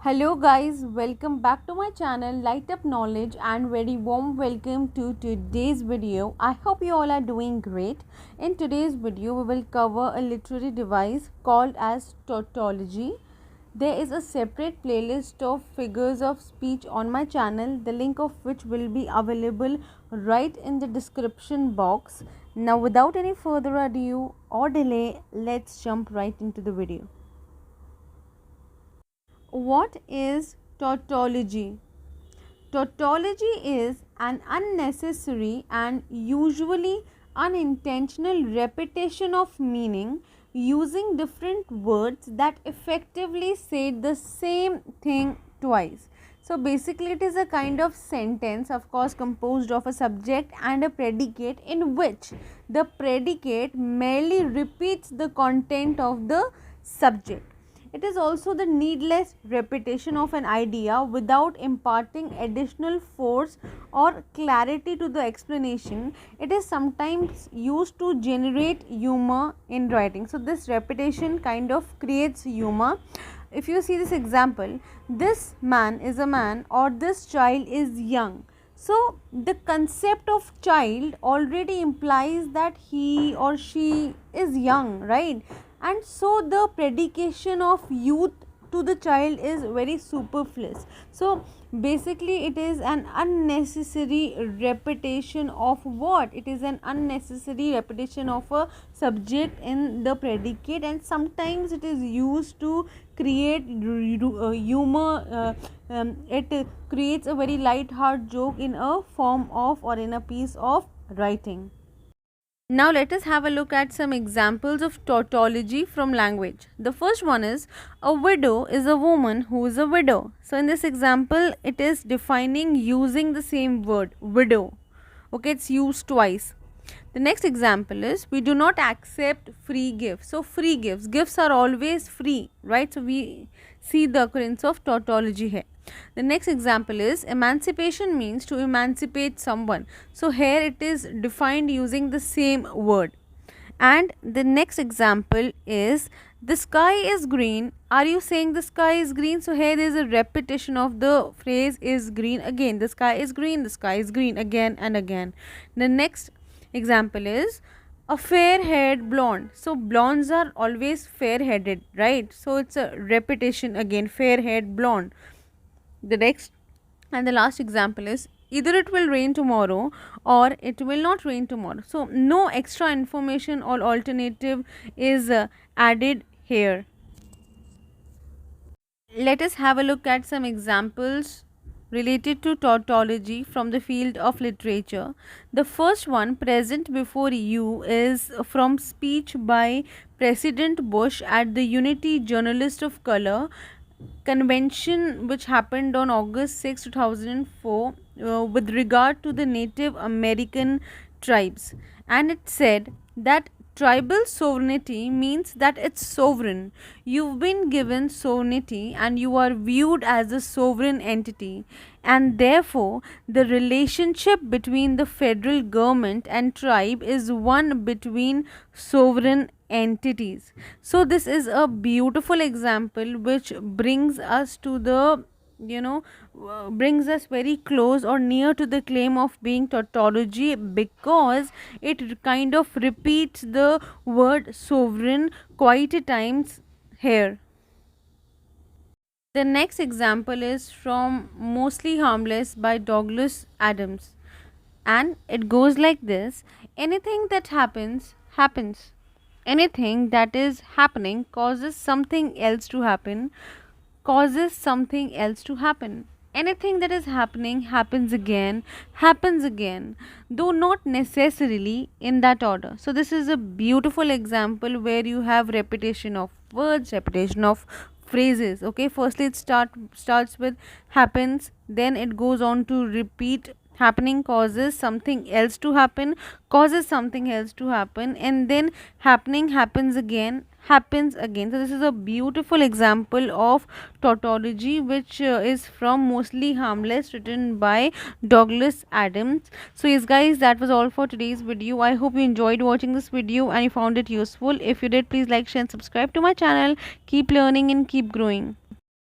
Hello guys, welcome back to my channel Lightup Knowledge and very warm welcome to today's video. I hope you all are doing great. In today's video we will cover a literary device called as tautology. There is a separate playlist of figures of speech on my channel, the link of which will be available right in the description box. Now without any further ado or delay, let's jump right into the video. What is tautology? Tautology is an unnecessary and usually unintentional repetition of meaning using different words that effectively say the same thing twice. So basically it is a kind of sentence, of course, composed of a subject and a predicate, in which the predicate merely repeats the content of the subject. It is also the needless repetition of an idea without imparting additional force or clarity to the explanation. It is sometimes used to generate humor in writing. So this repetition kind of creates humor. If you see this example, this man is a man or this child is young. So the concept of child already implies that he or she is young, right? And so the predication of youth to the child is very superfluous. So basically it is an unnecessary repetition of what? It is an unnecessary repetition of a subject in the predicate, and sometimes it is used to create humor. It creates a very light-hearted joke in a form of or in a piece of writing. Now let us have a look at some examples of tautology from language. The first one is, a widow is a woman who is a widow. So in this example it is defining using the same word, widow. Okay, it's used twice. The next example is, we do not accept free gifts. So free gifts are always free, right? So we see the occurrence of tautology here. The next example is, emancipation means to emancipate someone. So here it is defined using the same word. And the next example is, the sky is green. Are you saying the sky is green? So here there is a repetition of the phrase is green again. The sky is green, again and again. The next example is, a fair-haired blonde. So blondes are always fair-headed, right? So it's a repetition again, fair-haired blonde. The next and the last example is, either it will rain tomorrow or it will not rain tomorrow. So no extra information or alternative is added here. Let us have a look at some examples related to tautology from the field of literature. The first one present before you is from speech by President Bush at the Unity Journalist of Color convention, which happened on August 6, 2004, with regard to the Native American tribes. And it said that tribal sovereignty means that it's sovereign. You've been given sovereignty and you are viewed as a sovereign entity, and therefore the relationship between the federal government and tribe is one between sovereign entities. So this is a beautiful example which brings us to the brings us very close or near to the claim of being tautology, because it kind of repeats the word sovereign quite a times here. The next example is from Mostly Harmless by Douglas Adams, and it goes like this: anything that happens happens. Anything that is happening causes something else to happen, causes something else to happen. Anything that is happening happens again, though not necessarily in that order. So this is a beautiful example where you have repetition of words, repetition of phrases. Okay, firstly it starts with happens, then it goes on to repeat happening causes something else to happen, and then happening happens again. So this is a beautiful example of tautology which is from Mostly Harmless, written by Douglas Adams. So yes guys, that was all for today's video. I hope you enjoyed watching this video and you found it useful. If you did, please like, share and subscribe to my channel. Keep learning and keep growing.